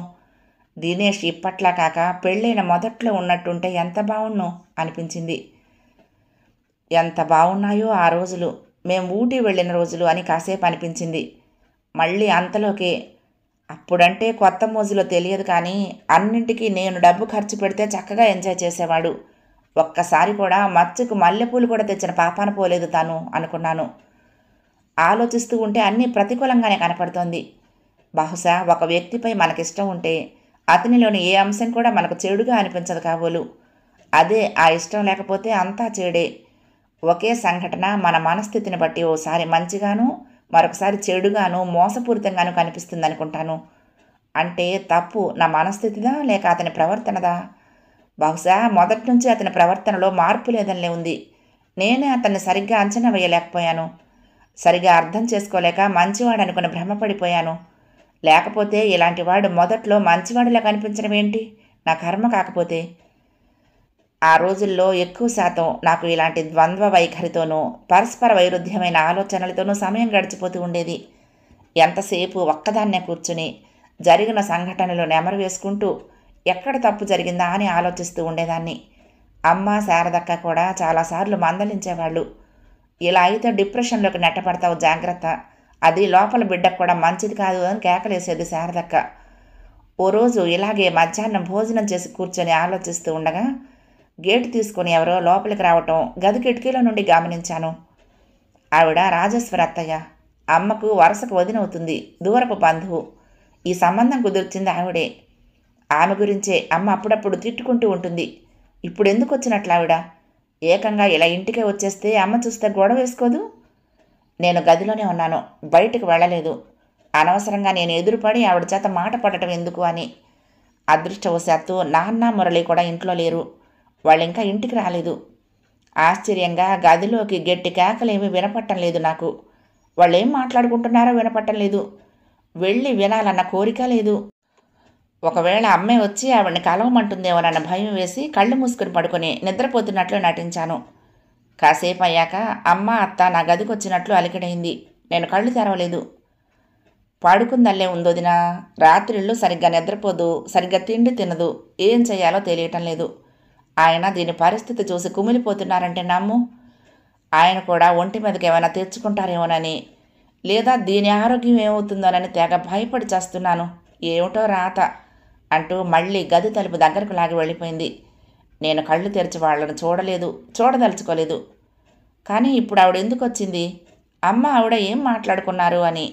దినేష్ ఇప్పట్లా కాక పెళ్ళైన మొదట్లో ఉన్నట్టుంటే ఎంత బావుణ్ణో అనిపించింది. ఎంత బాగున్నాయో ఆ రోజులు, మేము ఊటీ వెళ్ళిన రోజులు అని కాసేపు అనిపించింది. మళ్ళీ అంతలోకే అప్పుడంటే కొత్త మోజులో తెలియదు కానీ అన్నింటికీ నేను డబ్బు ఖర్చు పెడితే చక్కగా ఎంజాయ్ చేసేవాడు. ఒక్కసారి కూడా మచ్చకు మల్లెపూలు కూడా తెచ్చిన పాపాన పోలేదు తాను అనుకున్నాను. ఆలోచిస్తూ ఉంటే అన్నీ ప్రతికూలంగానే కనపడుతోంది. బహుశా ఒక వ్యక్తిపై మనకిష్టం ఉంటే అతనిలోని ఏ అంశం కూడా మనకు చెడుగా అనిపించదు కాబోలు. అదే ఆ ఇష్టం లేకపోతే అంతా చెడే. ఒకే సంఘటన మన మనస్థితిని బట్టి ఓసారి మంచిగాను, మరొకసారి చెడుగాను, మోసపూరితంగాను కనిపిస్తుంది అనుకుంటాను. అంటే తప్పు నా మనస్థితిదా లేక అతని ప్రవర్తనదా? బహుశా మొదటి నుంచి అతని ప్రవర్తనలో మార్పు లేదనిలే ఉంది. నేనే అతన్ని సరిగ్గా అంచనా వేయలేకపోయాను. సరిగా అర్థం చేసుకోలేక మంచివాడు అనుకుని భ్రమపడిపోయాను. లేకపోతే ఇలాంటి వాడు మొదట్లో మంచివాడిలా కనిపించడం ఏంటి? నా కర్మ కాకపోతే. ఆ రోజుల్లో ఎక్కువ శాతం నాకు ఇలాంటి ద్వంద్వ వైఖరితోనూ పరస్పర వైరుధ్యమైన ఆలోచనలతోనూ సమయం గడిచిపోతూ ఉండేది. ఎంతసేపు ఒక్కదాన్నే కూర్చుని జరిగిన సంఘటనలు నెమరు వేసుకుంటూ ఎక్కడ తప్పు జరిగిందా అని ఆలోచిస్తూ ఉండేదాన్ని. అమ్మ, శారదక్క కూడా చాలాసార్లు మందలించేవాళ్ళు. ఇలా అయితే డిప్రెషన్లోకి నెట్టపడతావు, జాగ్రత్త, అది లోపల బిడ్డకు కూడా మంచిది కాదు అని కేకలేసేది శారదక్క. ఓ రోజు ఇలాగే మధ్యాహ్నం భోజనం చేసి కూర్చొని ఆలోచిస్తూ ఉండగా గేటు తీసుకుని ఎవరో లోపలికి రావటం గది కిటికీలో నుండి గమనించాను. ఆవిడ రాజేశ్వరి అత్తయ్య. అమ్మకు వరుసకు వదినవుతుంది, దూరపు బంధువు. ఈ సంబంధం కుదిర్చింది ఆవిడే. ఆమె గురించే అమ్మ అప్పుడప్పుడు తిట్టుకుంటూ ఉంటుంది. ఇప్పుడు ఎందుకు వచ్చినట్లు ఆవిడ? ఏకంగా ఇలా ఇంటికే వచ్చేస్తే అమ్మ చూస్తే గొడవ వేసుకోదు? నేను గదిలోనే ఉన్నాను, బయటకు వెళ్ళలేదు. అనవసరంగా నేను ఎదురుపడి ఆవిడ చేత మాట పడటం ఎందుకు అని. అదృష్టవశాత్తు నాన్న, మురళి కూడా ఇంట్లో లేరు. వాళ్ళింకా ఇంటికి రాలేదు. ఆశ్చర్యంగా గదిలోకి గట్టి కేకలేమీ వినపట్టం లేదు నాకు. వాళ్ళేం మాట్లాడుకుంటున్నారో వినపట్టం లేదు. వెళ్ళి వినాలన్న కోరిక లేదు. ఒకవేళ అమ్మే వచ్చి ఆవిడని కలవమంటుందేమోనన్న భయం వేసి కళ్ళు మూసుకుని పడుకొని నిద్రపోతున్నట్లు నటించాను. కాసేపు అయ్యాక అమ్మ, అత్త నా గదికి వచ్చినట్లు అలికిడైంది. నేను కళ్ళు తెరవలేదు. పాడుకుందల్లే ఉందోదిన. రాత్రిళ్ళు సరిగ్గా నిద్రపోదు, సరిగ్గా తిండి తినదు. ఏం చేయాలో తెలియటం లేదు. ఆయన దీని పరిస్థితి చూసి కుమిలిపోతున్నారంటే నమ్ము. ఆయన కూడా ఒంటి మీదకి ఏమైనా తెచ్చుకుంటారేమోనని, లేదా దీని ఆరోగ్యం ఏమవుతుందోనని తెగ భయపడి చేస్తున్నాను. ఏమిటో రాత అంటూ మళ్ళీ గది తలుపు దగ్గరకు లాగి వెళ్ళిపోయింది. నేను కళ్ళు తెరిచి వాళ్ళను చూడలేదు, చూడదలుచుకోలేదు. కానీ ఇప్పుడు ఆవిడ ఎందుకు వచ్చింది, అమ్మ ఆవిడ ఏం మాట్లాడుకున్నారు అని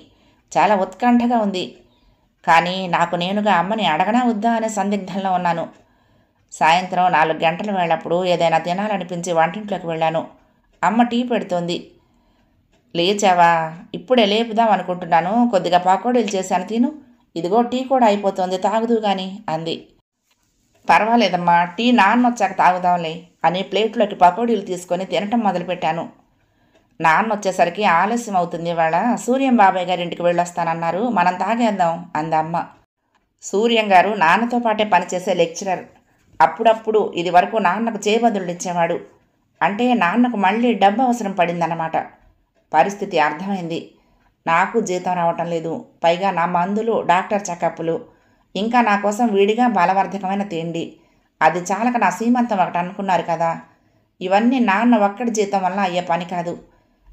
చాలా ఉత్కంఠగా ఉంది. కానీ నాకు నేనుగా అమ్మని అడగనా వద్దా అనే సందిగ్ధంలో ఉన్నాను. సాయంత్రం 4 గంటల వేళప్పుడు ఏదైనా తినాలనిపించి వంటింట్లోకి వెళ్ళాను. అమ్మ టీ పెడుతోంది. లేచావా? ఇప్పుడే లేపుదాం అనుకుంటున్నాను. కొద్దిగా పకోడీలు చేశాను, తిను. ఇదిగో టీ కూడా అయిపోతుంది, తాగుదు గాని అంది. పర్వాలేదమ్మా, టీ నాన్న వచ్చాక తాగుదాంలే అని ప్లేట్లోకి పకోడీలు తీసుకొని తినటం మొదలుపెట్టాను. నాన్న వచ్చేసరికి ఆలస్యం అవుతుంది. ఇవాళ సూర్యం బాబాయ్ గారి ఇంటికి వెళ్ళొస్తానన్నారు, మనం తాగేద్దాం అందమ్మ. సూర్యం గారు నాన్నతో పాటే పనిచేసే లెక్చరర్. అప్పుడప్పుడు ఇది వరకు నాన్నకు చేబదుళ్ళు ఇచ్చేవాడు. అంటే నాన్నకు మళ్ళీ డబ్బు అవసరం పడిందన్నమాట. పరిస్థితి అర్థమైంది. నాకు జీతం రావటం లేదు. పైగా నా మందులు, డాక్టర్ చెకప్లు, ఇంకా నా కోసం విడిగా బలవర్ధకమైన తిండి. అది చాలక నా సీమంతం ఒకటి అనుకున్నారు కదా. ఇవన్నీ నాన్న ఒక్కడి జీతం వల్ల అయ్యే పని కాదు.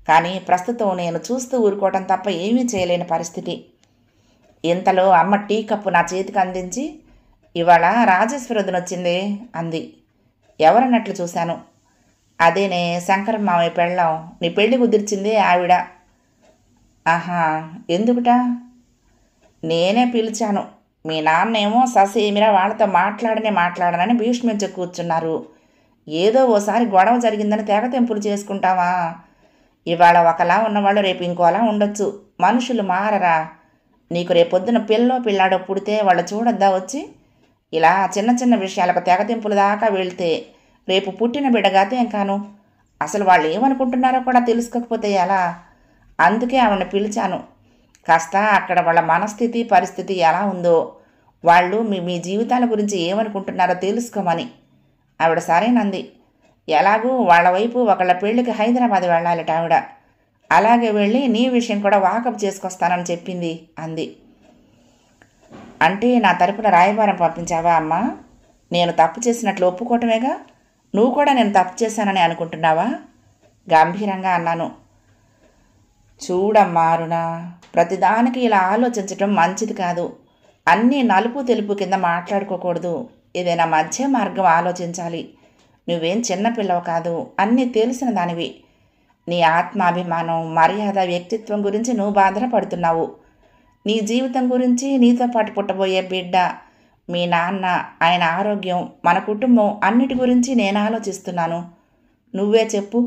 కానీ ప్రస్తుతం నేను చూస్తూ ఊరుకోవటం తప్ప ఏమీ చేయలేని పరిస్థితి. ఇంతలో అమ్మ టీ కప్పు నా చేతికి అందించి, ఇవాళ రాజేశ్వరి వదిన వచ్చిందే అంది. ఎవరన్నట్లు చూశాను. అదేనే, శంకరం మామయ్య పెళ్ళాం. నీ పెళ్లి కుదిర్చిందే ఆవిడ. ఆహా, ఎందుకుట? నేనే పిలిచాను. మీ నాన్నేమో ససేమిరా వాళ్ళతో మాట్లాడనని భీష్మించి కూర్చున్నారు. ఏదో ఓసారి గొడవ జరిగిందని తెగ తెంపులు చేసుకుంటావా? ఇవాళ ఒకలా ఉన్నవాళ్ళు రేపు ఇంకోలా ఉండొచ్చు. మనుషులు మారరా? నీకు రేపొద్దున పిల్లో పిల్లాడో పుడితే వాళ్ళు చూడొద్దా వచ్చి? ఇలా చిన్న చిన్న విషయాలకు తెగ తెంపులు దాకా వెళ్తే రేపు పుట్టిన బిడ్డగాతే కాను. అసలు వాళ్ళు ఏమనుకుంటున్నారో కూడా తెలుసుకోకపోతే ఎలా? అందుకే ఆవిడని పిలిచాను. కాస్త అక్కడ వాళ్ళ మనస్థితి, పరిస్థితి ఎలా ఉందో, వాళ్ళు మీ జీవితాల గురించి ఏమనుకుంటున్నారో తెలుసుకోమని. ఆవిడ సరేనంది. ఎలాగూ వాళ్ళ వైపు ఒకళ్ళ పెళ్లికి హైదరాబాద్ వెళ్ళాలట ఆవిడ. అలాగే వెళ్ళి నీ విషయం కూడా వాకప్ చేసుకొస్తానని చెప్పింది అంది. అంటే నా తరపున రాయబారం పంపించావా అమ్మా? నేను తప్పు చేసినట్లు ఒప్పుకోవటమేగా. నువ్వు కూడా నేను తప్పు చేశానని అనుకుంటున్నావా? గంభీరంగా అన్నాను. చూడమ్మా అరుణ, ప్రతిదానికి ఇలా ఆలోచించటం మంచిది కాదు. అన్నీ నలుపు తెలుపు కింద మాట్లాడుకోకూడదు. ఏదైనా మధ్య మార్గం ఆలోచించాలి. నువ్వేం చిన్నపిల్లవు కాదు, అన్నీ తెలిసిన దానివి. నీ ఆత్మాభిమానం, మర్యాద, వ్యక్తిత్వం గురించి నువ్వు బాధపడుతున్నావు. నీ జీవితం గురించి, నీతో పాటు పుట్టబోయే బిడ్డ, మీ నాన్న, ఆయన ఆరోగ్యం, మన కుటుంబం అన్నిటి గురించి నేను ఆలోచిస్తున్నాను. నువ్వే చెప్పు,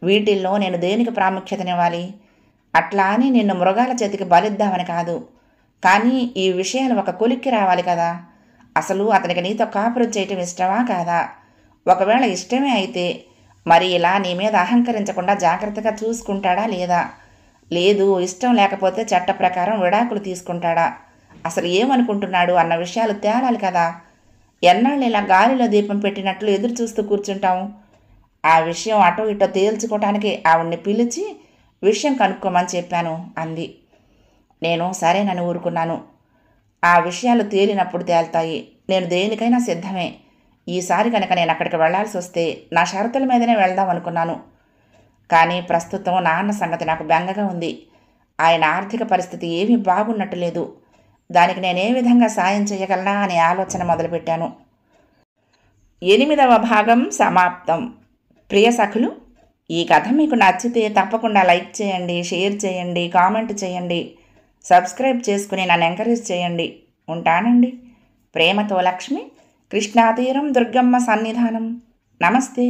వీటిల్లో నేను దేనికి ప్రాముఖ్యతనివ్వాలి? అట్లా అని నిన్ను మృగాల చేతికి బలిద్దామని కాదు. కానీ ఈ విషయాలు ఒక కొలిక్కి రావాలి కదా. అసలు అతనికి నీతో కాపురం చేయటం ఇష్టమా కాదా? ఒకవేళ ఇష్టమే అయితే మరి ఇలా నీ మీద అహంకరించకుండా జాగ్రత్తగా చూసుకుంటాడా లేదా? లేదు, ఇష్టం లేకపోతే చట్ట ప్రకారం విడాకులు తీసుకుంటాడా? అసలు ఏమనుకుంటున్నాడు అన్న విషయాలు తేలాలి కదా. ఎన్నాళ్ళు ఇలా గాలిలో దీపం పెట్టినట్లు ఎదురు చూస్తూ కూర్చుంటాము? ఆ విషయం అటో ఇటో తేల్చుకోవటానికి ఆవిడ్ని పిలిచి విషయం కనుక్కోమని చెప్పాను అంది. నేను సరేనని ఊరుకున్నాను. ఆ విషయాలు తేలినప్పుడు తేల్తాయి. నేను దేనికైనా సిద్ధమే. ఈసారి కనుక నేను అక్కడికి వెళ్లాల్సి వస్తే నా షరతుల మీదనే వెళ్దాం అనుకున్నాను. కానీ ప్రస్తుతం నాన్న సంగతి నాకు బెంగగా ఉంది. ఆయన ఆర్థిక పరిస్థితి ఏమీ బాగున్నట్టు లేదు. దానికి నేనే విధంగా సాయం చేయగలనా అనే ఆలోచన మొదలుపెట్టాను. 8వ భాగం సమాప్తం. ప్రియ సఖులు, ఈ కథ మీకు నచ్చితే తప్పకుండా లైక్ చేయండి, షేర్ చేయండి, కామెంట్ చేయండి, సబ్స్క్రైబ్ చేసుకుని నన్ను ఎంకరేజ్ చేయండి. ఉంటానండి. ప్రేమతో లక్ష్మి, కృష్ణాతీరం, దుర్గమ్మ సన్నిధానం. నమస్తే.